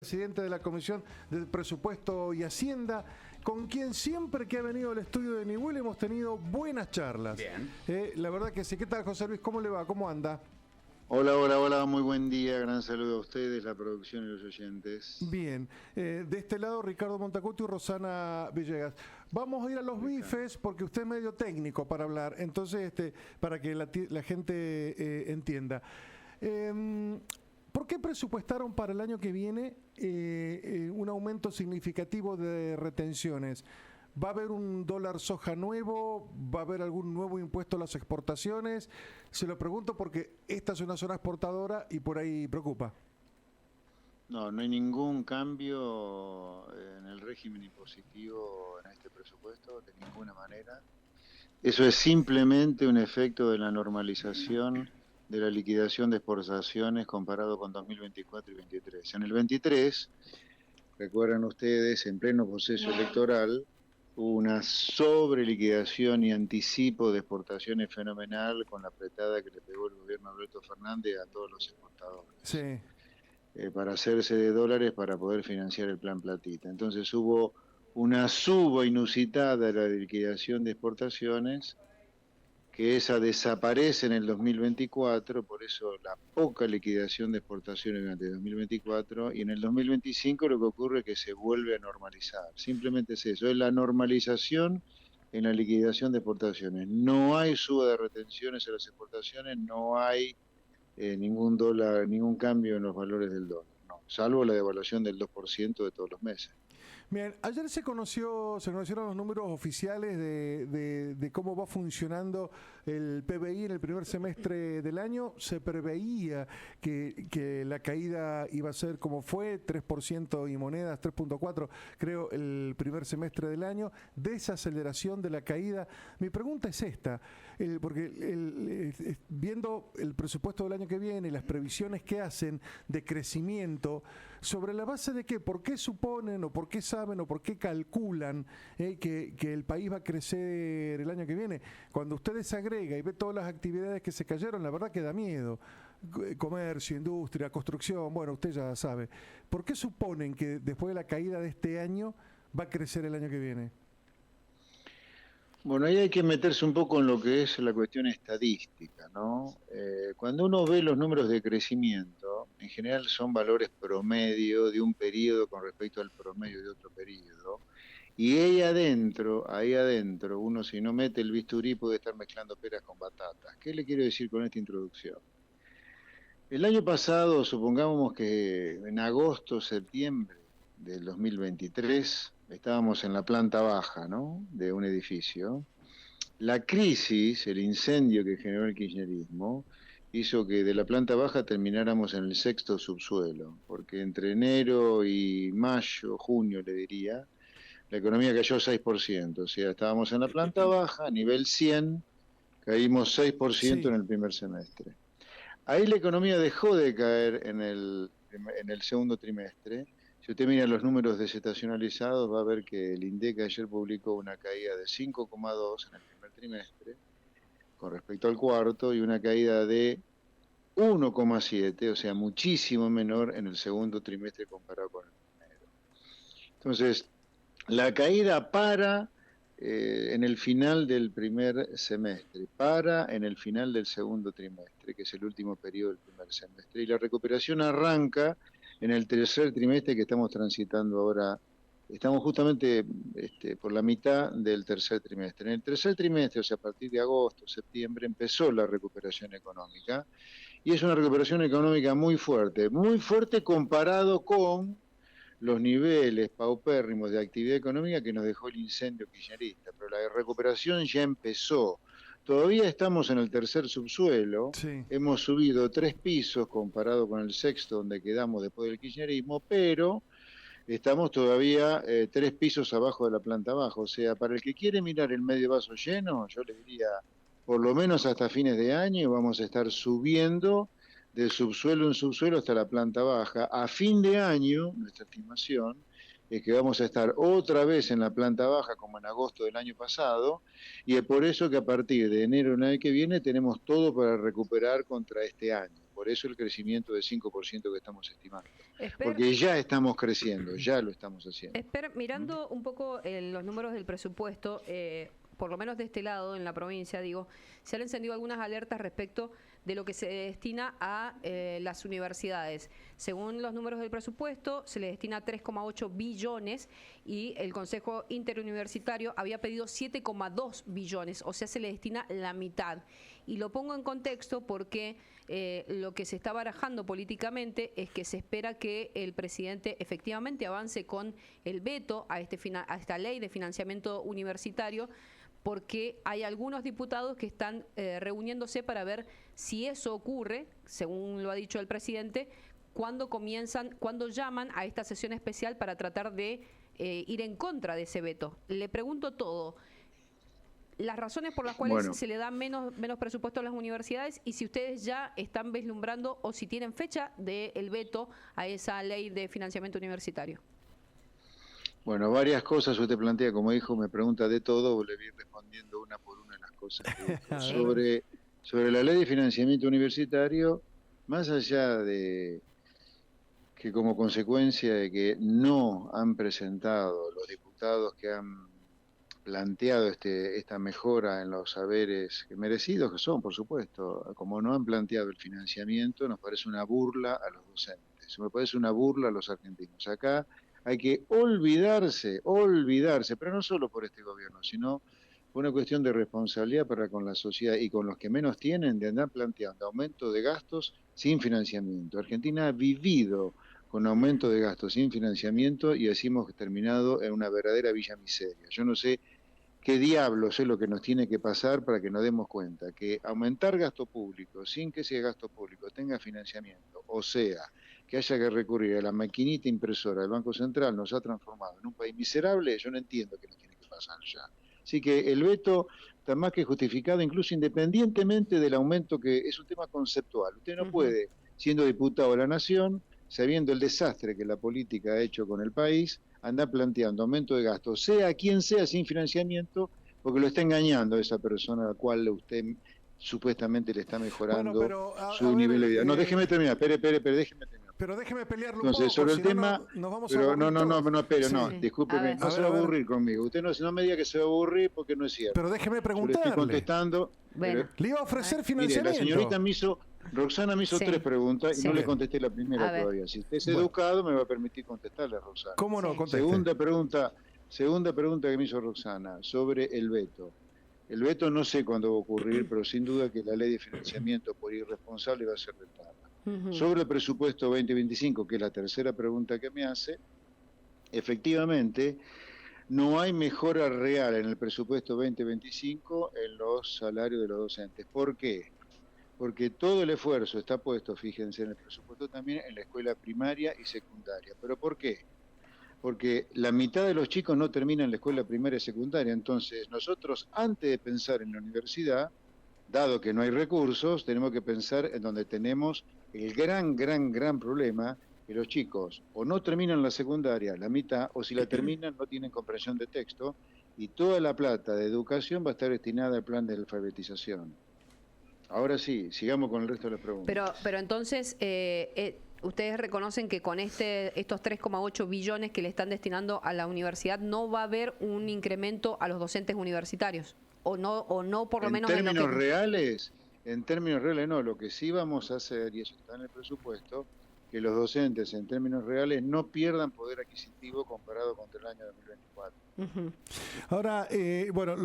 Presidente de la Comisión de Presupuesto y Hacienda, con quien siempre que ha venido al estudio de Nivel hemos tenido buenas charlas. Bien. La verdad que sí. ¿Qué tal, José Luis? ¿Cómo le va? ¿Cómo anda? Hola, hola, hola, muy buen día, gran saludo a ustedes, la producción y los oyentes. Bien. De este lado, Ricardo Montacuti y Rosana Villegas. Vamos a ir a los bifes porque usted es medio técnico para hablar, entonces, para que la gente entienda. ¿Por qué presupuestaron para el año que viene un aumento significativo de retenciones? ¿Va a haber un dólar soja nuevo? ¿Va a haber algún nuevo impuesto a las exportaciones? Se lo pregunto porque esta es una zona exportadora y por ahí preocupa. No, no hay ningún cambio en el régimen impositivo en este presupuesto, de ninguna manera. Eso es simplemente un efecto de la normalización de la liquidación de exportaciones comparado con 2024 y 2023. En el 23, recuerdan ustedes, en pleno proceso electoral, hubo una sobreliquidación y anticipo de exportaciones fenomenal con la apretada que le pegó el gobierno de Alberto Fernández a todos los exportadores. Sí. Para hacerse de dólares para poder financiar el plan Platita. Entonces hubo una suba inusitada de la liquidación de exportaciones, que esa desaparece en el 2024, por eso la poca liquidación de exportaciones durante el 2024, y en el 2025 lo que ocurre es que se vuelve a normalizar. Simplemente es eso, es la normalización en la liquidación de exportaciones. No hay suba de retenciones en las exportaciones, no hay ningún dólar, ningún cambio en los valores del dólar, no, salvo la devaluación del 2% de todos los meses. Bien, ayer se conocieron los números oficiales de cómo va funcionando el PBI en el primer semestre del año. Se preveía que la caída iba a ser como fue, 3% y monedas, 3.4, creo, el primer semestre del año, desaceleración de la caída. Mi pregunta es esta, porque viendo el presupuesto del año que viene y las previsiones que hacen de crecimiento, ¿sobre la base de qué? ¿Por qué suponen o por qué saben o por qué calculan que el país va a crecer el año que viene? Cuando usted desagrega y ve todas las actividades que se cayeron, la verdad que da miedo. Comercio, industria, construcción, bueno, usted ya sabe. ¿Por qué suponen que después de la caída de este año va a crecer el año que viene? Bueno, ahí hay que meterse un poco en lo que es la cuestión estadística, ¿no? Cuando uno ve los números de crecimiento, en general son valores promedio de un periodo con respecto al promedio de otro periodo, y ahí adentro, uno si no mete el bisturí puede estar mezclando peras con batatas. ¿Qué le quiero decir con esta introducción? El año pasado, supongamos que en agosto, septiembre del 2023, estábamos en la planta baja, ¿no?, de un edificio. La crisis, el incendio que generó el kirchnerismo, hizo que de la planta baja termináramos en el sexto subsuelo, porque entre enero y mayo, junio le diría, la economía cayó 6%, o sea, estábamos en la planta baja, a nivel 100, caímos 6% Sí. en el primer semestre. Ahí la economía dejó de caer en el segundo trimestre. Si usted mira los números desestacionalizados, va a ver que el INDEC ayer publicó una caída de 5,2 en el primer trimestre con respecto al cuarto y una caída de 1,7, o sea, muchísimo menor en el segundo trimestre comparado con el primero. Entonces, la caída en el final del primer semestre, para en el final del segundo trimestre, que es el último periodo del primer semestre, y la recuperación arranca en el tercer trimestre que estamos transitando ahora. Estamos justamente por la mitad del tercer trimestre. En el tercer trimestre, o sea, a partir de agosto, septiembre, empezó la recuperación económica, y es una recuperación económica muy fuerte comparado con los niveles paupérrimos de actividad económica que nos dejó el incendio kirchnerista, pero la recuperación ya empezó. Todavía estamos en el tercer subsuelo, Sí. hemos subido 3 pisos comparado con el sexto donde quedamos después del kirchnerismo, pero estamos todavía 3 pisos abajo de la planta baja. O sea, para el que quiere mirar el medio vaso lleno, yo le diría, por lo menos hasta fines de año vamos a estar subiendo de subsuelo en subsuelo hasta la planta baja. A fin de año, nuestra estimación es que vamos a estar otra vez en la planta baja como en agosto del año pasado, y es por eso que a partir de enero del año que viene tenemos todo para recuperar contra este año. Por eso el crecimiento de 5% que estamos estimando. Esper, Porque ya estamos creciendo, ya lo estamos haciendo. Mirando un poco los números del presupuesto, por lo menos de este lado, en la provincia, digo, se han encendido algunas alertas respecto de lo que se destina a las universidades. Según los números del presupuesto, se le destina 3,8 billones y el Consejo Interuniversitario había pedido 7,2 billones, o sea, se le destina la mitad. Y lo pongo en contexto porque lo que se está barajando políticamente es que se espera que el presidente efectivamente avance con el veto a esta ley de financiamiento universitario, porque hay algunos diputados que están reuniéndose para ver si eso ocurre, según lo ha dicho el presidente, cuando llaman a esta sesión especial para tratar de ir en contra de ese veto. Le pregunto todo, las razones por las cuales se le da menos presupuesto a las universidades y si ustedes ya están vislumbrando o si tienen fecha del veto a esa ley de financiamiento universitario. Bueno, varias cosas usted plantea, como dijo, me pregunta de todo, le voy respondiendo una por una las cosas que dijo. Sobre la ley de financiamiento universitario, más allá de que como consecuencia de que no han presentado los diputados que han planteado esta mejora en los saberes merecidos, que son, por supuesto, como no han planteado el financiamiento, nos parece una burla a los docentes, me parece una burla a los argentinos. Acá hay que olvidarse, pero no solo por este gobierno, sino por una cuestión de responsabilidad para con la sociedad y con los que menos tienen, de andar planteando aumento de gastos sin financiamiento. Argentina ha vivido con aumento de gastos sin financiamiento y así hemos terminado en una verdadera villa miseria. Yo no sé qué diablos es lo que nos tiene que pasar para que nos demos cuenta que aumentar gasto público sin que ese gasto público tenga financiamiento, o sea, que haya que recurrir a la maquinita impresora del Banco Central, nos ha transformado en un país miserable. Yo no entiendo qué nos tiene que pasar ya. Así que el veto está más que justificado, incluso independientemente del aumento, que es un tema conceptual. Usted no puede, siendo diputado de la Nación, sabiendo el desastre que la política ha hecho con el país, andar planteando aumento de gastos, sea quien sea, sin financiamiento, porque lo está engañando a esa persona a la cual usted supuestamente le está mejorando su nivel de vida. No, déjeme terminar, espere, déjeme terminar. Pero déjeme pelearlo Entonces, un poco, sobre el tema, nos vamos pero a no, discúlpeme, no se va a aburrir conmigo. Usted no me diga que se va a aburrir porque no es cierto. Pero déjeme preguntarle. Yo le estoy contestando. Bueno, le iba a ofrecer financiamiento. Mire, la señorita Roxana me hizo 3 preguntas y no le contesté la primera todavía. Si usted es educado, me va a permitir contestarle, Roxana. ¿Cómo no? Conteste. Segunda pregunta que me hizo Roxana, sobre el veto. El veto no sé cuándo va a ocurrir, pero sin duda que la ley de financiamiento por irresponsable va a ser vetada. Sobre el presupuesto 2025, que es la tercera pregunta que me hace, efectivamente, no hay mejora real en el presupuesto 2025 en los salarios de los docentes. ¿Por qué? Porque todo el esfuerzo está puesto, fíjense, en el presupuesto también en la escuela primaria y secundaria. ¿Pero por qué? Porque la mitad de los chicos no terminan la escuela primaria y secundaria. Entonces, nosotros, antes de pensar en la universidad, dado que no hay recursos, tenemos que pensar en donde tenemos el gran problema, que los chicos o no terminan la secundaria, la mitad, o si la terminan no tienen comprensión de texto, y toda la plata de educación va a estar destinada al plan de alfabetización. Ahora sí, sigamos con el resto de las preguntas. Pero entonces, ustedes reconocen que con estos 3,8 billones que le están destinando a la universidad no va a haber un incremento a los docentes universitarios, o no por lo menos en términos reales. En términos reales no, lo que sí vamos a hacer, y eso está en el presupuesto, que los docentes en términos reales no pierdan poder adquisitivo comparado contra el año 2024. Ahora, bueno,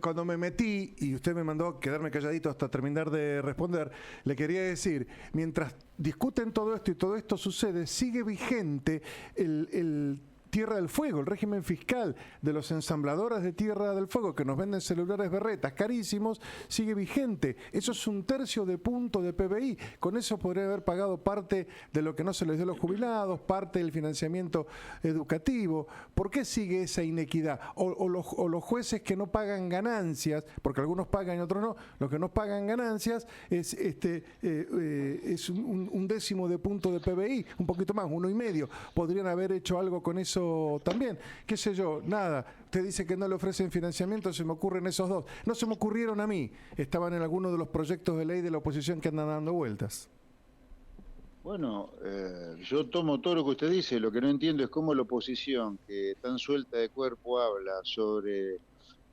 cuando me metí y usted me mandó quedarme calladito hasta terminar de responder, le quería decir, mientras discuten todo esto y todo esto sucede, sigue vigente el Tierra del Fuego, el régimen fiscal de los ensambladores de Tierra del Fuego que nos venden celulares berretas carísimos, sigue vigente. Eso es 1/3 de punto de PBI. Con eso podría haber pagado parte de lo que no se les dio a los jubilados, parte del financiamiento educativo. ¿Por qué sigue esa inequidad? O los jueces que no pagan ganancias, porque algunos pagan y otros no, los que no pagan ganancias es un 1/10 de punto de PBI, un poquito más, 1,5. Podrían haber hecho algo con eso también, qué sé yo, nada. Usted dice que no le ofrecen financiamiento, se me ocurren esos dos. No se me ocurrieron a mí, estaban en alguno de los proyectos de ley de la oposición que andan dando vueltas. Bueno, yo tomo todo lo que usted dice, lo que no entiendo es cómo la oposición, que tan suelta de cuerpo habla sobre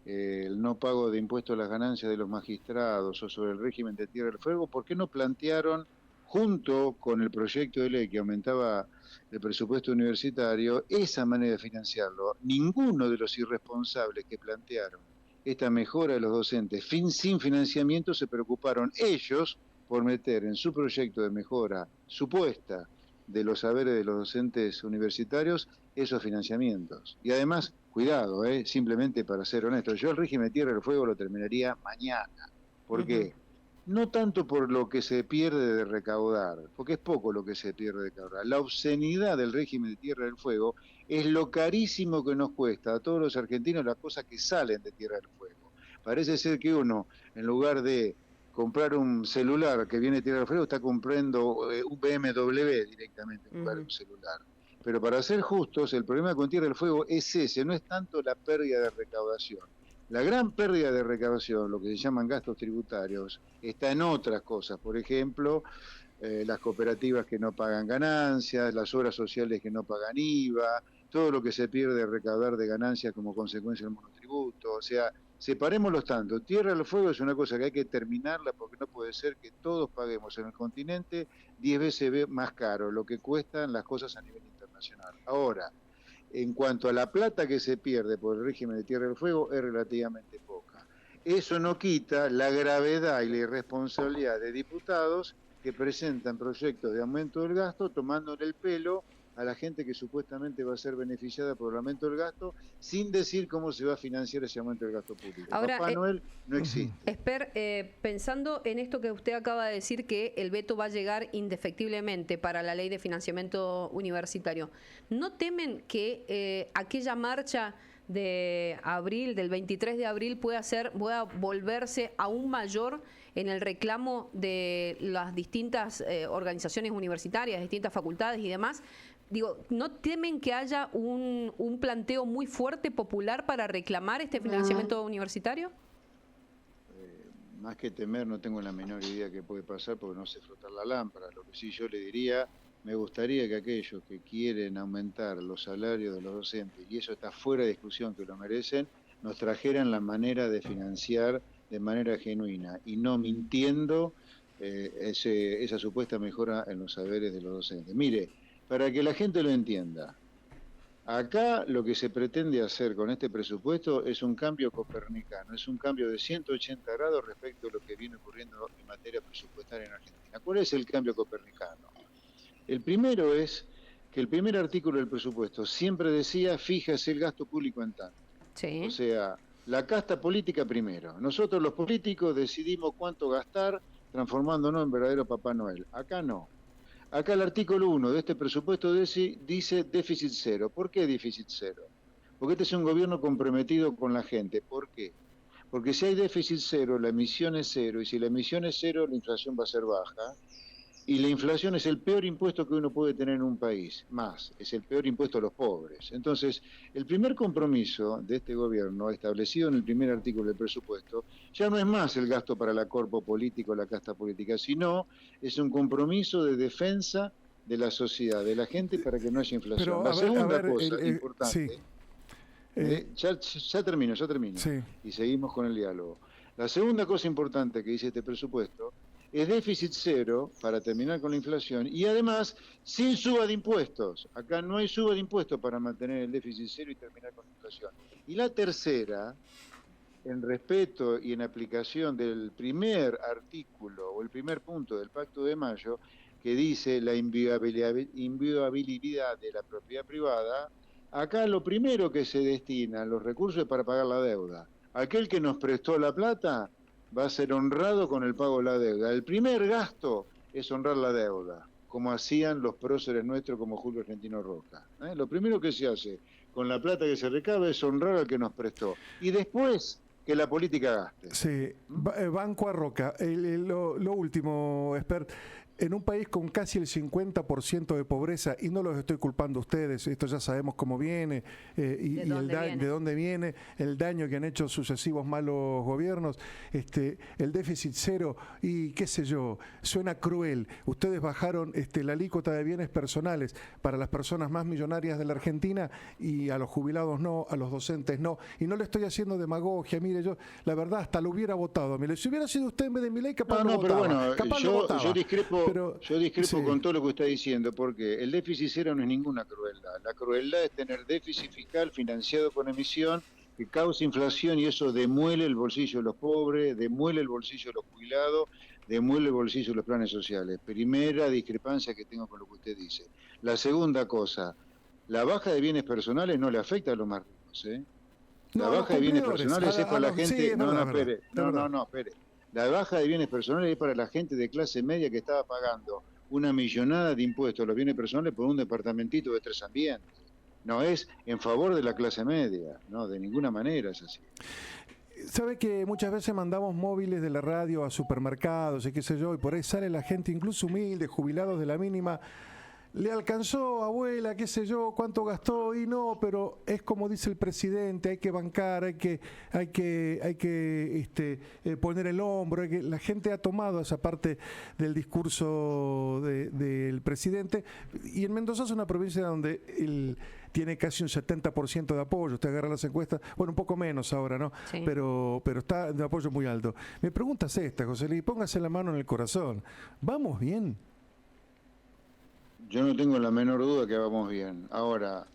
el no pago de impuestos a las ganancias de los magistrados o sobre el régimen de Tierra del Fuego, ¿por qué no plantearon, junto con el proyecto de ley que aumentaba el presupuesto universitario, esa manera de financiarlo? Ninguno de los irresponsables que plantearon esta mejora de los docentes sin financiamiento se preocuparon ellos por meter en su proyecto de mejora supuesta de los saberes de los docentes universitarios esos financiamientos. Y además, cuidado, simplemente para ser honesto, yo el régimen de Tierra del Fuego lo terminaría mañana. ¿Por qué? No tanto por lo que se pierde de recaudar, porque es poco lo que se pierde de recaudar. La obscenidad del régimen de Tierra del Fuego es lo carísimo que nos cuesta a todos los argentinos las cosas que salen de Tierra del Fuego. Parece ser que uno, en lugar de comprar un celular que viene de Tierra del Fuego, está comprando un BMW directamente en lugar de un celular. Pero para ser justos, el problema con Tierra del Fuego es ese, no es tanto la pérdida de recaudación. La gran pérdida de recaudación, lo que se llaman gastos tributarios, está en otras cosas. Por ejemplo, las cooperativas que no pagan ganancias, las obras sociales que no pagan IVA, todo lo que se pierde de recaudar de ganancias como consecuencia del monotributo. O sea, separémoslos tanto. Tierra del Fuego es una cosa que hay que terminarla porque no puede ser que todos paguemos en el continente 10 veces más caro lo que cuestan las cosas a nivel internacional. Ahora, en cuanto a la plata que se pierde por el régimen de Tierra del Fuego, es relativamente poca. Eso no quita la gravedad y la irresponsabilidad de diputados que presentan proyectos de aumento del gasto tomándole el pelo a la gente que supuestamente va a ser beneficiada por el aumento del gasto, sin decir cómo se va a financiar ese aumento del gasto público. Ahora, Papá Noel no existe. Esper, pensando en esto que usted acaba de decir, que el veto va a llegar indefectiblemente para la ley de financiamiento universitario, ¿no temen que aquella marcha de abril, del 23 de abril, pueda volverse aún mayor en el reclamo de las distintas organizaciones universitarias, distintas facultades y demás? Digo, ¿no temen que haya un planteo muy fuerte popular para reclamar este financiamiento universitario? Más que temer, no tengo la menor idea que puede pasar porque no sé frotar la lámpara. Lo que sí yo le diría, me gustaría que aquellos que quieren aumentar los salarios de los docentes, y eso está fuera de discusión que lo merecen, nos trajeran la manera de financiar de manera genuina y no mintiendo esa supuesta mejora en los saberes de los docentes. Mire, para que la gente lo entienda, acá lo que se pretende hacer con este presupuesto es un cambio copernicano, es un cambio de 180 grados respecto a lo que viene ocurriendo en materia presupuestaria en Argentina. ¿Cuál es el cambio copernicano? El primero es que el primer artículo del presupuesto siempre decía, fíjese el gasto público en tanto. Sí. O sea, la casta política primero. Nosotros los políticos decidimos cuánto gastar transformándonos en verdadero Papá Noel. Acá no. Acá el artículo 1 de este presupuesto dice déficit cero. ¿Por qué déficit cero? Porque este es un gobierno comprometido con la gente. ¿Por qué? Porque si hay déficit cero, la emisión es cero, y si la emisión es cero, la inflación va a ser baja. Y la inflación es el peor impuesto que uno puede tener en un país, más, es el peor impuesto a los pobres. Entonces, el primer compromiso de este gobierno, establecido en el primer artículo del presupuesto, ya no es más el gasto para la corpo político, la casta política, sino es un compromiso de defensa de la sociedad, de la gente, para que no haya inflación. Pero, la segunda cosa sí. importante, ya termino, sí. y seguimos con el diálogo. La segunda cosa importante que dice este presupuesto es déficit cero para terminar con la inflación y además sin suba de impuestos. Acá no hay suba de impuestos para mantener el déficit cero y terminar con la inflación. Y la tercera, en respeto y en aplicación del primer artículo o el primer punto del Pacto de Mayo, que dice la inviolabilidad de la propiedad privada, acá lo primero que se destina a los recursos es para pagar la deuda. Aquel que nos prestó la plata va a ser honrado con el pago de la deuda. El primer gasto es honrar la deuda, como hacían los próceres nuestros como Julio Argentino Roca. Lo primero que se hace con la plata que se recaba es honrar al que nos prestó. Y después que la política gaste. Sí, banco a Roca. Lo último, Esper. en un país con casi el 50% de pobreza, y no los estoy culpando a ustedes, esto ya sabemos cómo viene, de dónde viene, el daño que han hecho sucesivos malos gobiernos, el déficit cero, y qué sé yo, suena cruel. Ustedes bajaron la alícuota de bienes personales para las personas más millonarias de la Argentina, y a los jubilados no, a los docentes no, y no le estoy haciendo demagogia. Mire, yo la verdad hasta lo hubiera votado. Mire, si hubiera sido usted en vez de Milei, capaz lo pero votaba. bueno, Capaz lo votaba. yo discrepo Sí. con todo lo que está diciendo, porque el déficit cero no es ninguna crueldad. La crueldad es tener déficit fiscal financiado con emisión que causa inflación, y eso demuele el bolsillo de los pobres, demuele el bolsillo de los jubilados, demuele el bolsillo de los planes sociales. Primera discrepancia que tengo con lo que usted dice. La segunda cosa, la baja de bienes personales no le afecta a los más ricos, ¿eh? La baja de bienes personales es para la gente... Sí, no, espere. La baja de bienes personales es para la gente de clase media que estaba pagando una millonada de impuestos a los bienes personales por un departamentito de 3 ambientes. No es en favor de la clase media, no, de ninguna manera es así. Sabe que muchas veces mandamos móviles de la radio a supermercados y qué sé yo, y por ahí sale la gente incluso humilde, jubilados de la mínima. Le alcanzó, abuela, qué sé yo, cuánto gastó, y no, pero es como dice el presidente, hay que bancar, hay que poner el hombro, la gente ha tomado esa parte del discurso del presidente, y en Mendoza es una provincia donde tiene casi un 70% de apoyo. Usted agarra las encuestas, bueno, un poco menos ahora, ¿no? Sí. Pero está de apoyo muy alto. Mi pregunta es esta, José Luis, póngase la mano en el corazón. ¿Vamos bien? Yo no tengo la menor duda que vamos bien. Ahora,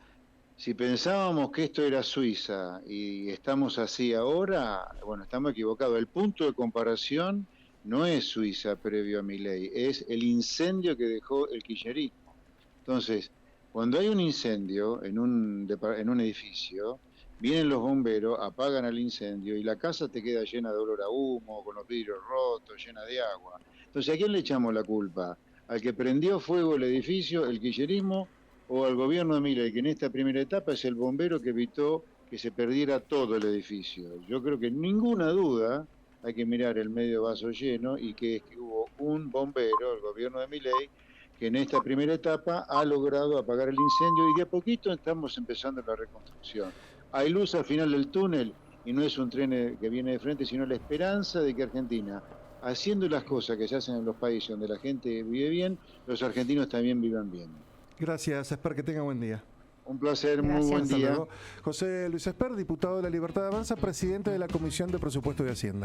si pensábamos que esto era Suiza y estamos así ahora, bueno, estamos equivocados. El punto de comparación no es Suiza previo a Milei, es el incendio que dejó el kirchnerismo. Entonces, cuando hay un incendio en un edificio, vienen los bomberos, apagan el incendio y la casa te queda llena de olor a humo, con los vidrios rotos, llena de agua. Entonces, ¿a quién le echamos la culpa? ¿Al que prendió fuego el edificio, el kirchnerismo, o al gobierno de Milei, que en esta primera etapa es el bombero que evitó que se perdiera todo el edificio? Yo creo que ninguna duda hay que mirar el medio vaso lleno, y que es que hubo un bombero, el gobierno de Milei, que en esta primera etapa ha logrado apagar el incendio, y de a poquito estamos empezando la reconstrucción. Hay luz al final del túnel, y no es un tren que viene de frente, sino la esperanza de que Argentina, haciendo las cosas que se hacen en los países donde la gente vive bien, los argentinos también vivan bien. Gracias, Esper, que tenga buen día. Un placer, Gracias. muy buen día. José Luis Esper, diputado de la Libertad Avanza, presidente de la Comisión de Presupuesto y Hacienda.